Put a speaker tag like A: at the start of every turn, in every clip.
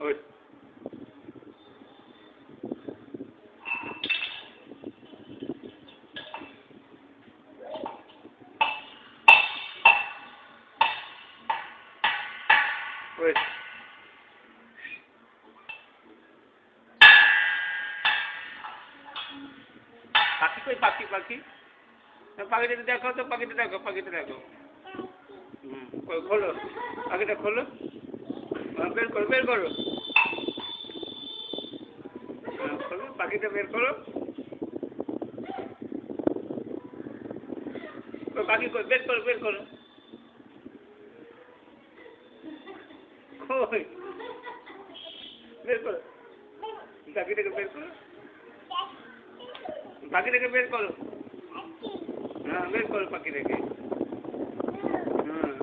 A: ওই ওই পাখি কই পাখি পাখি পাখিটা দেখো তো পাখিটা দেখো পাখিটা দেখো খোলো পাখিটা খোলো বের করো বের করো খোলো পাখিটা বের করো পাখি কই বের করো বের করো কই বের করো পাখিটাকে বের করো পাখিটাকে বের করো হ্যাঁ বের করো পাখিটাকে হ্যাঁ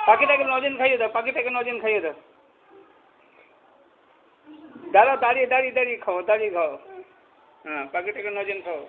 A: পাখিটাকে নজেন খাইয়ে দাও পাখিটাকে নজেন খাইয়ে দাও দাঁড়াও দাঁড়িয়ে দাঁড়িয়ে দাঁড়িয়ে খাও দাঁড়িয়ে খাও হ্যাঁ পাখিটাকে নজেন খাও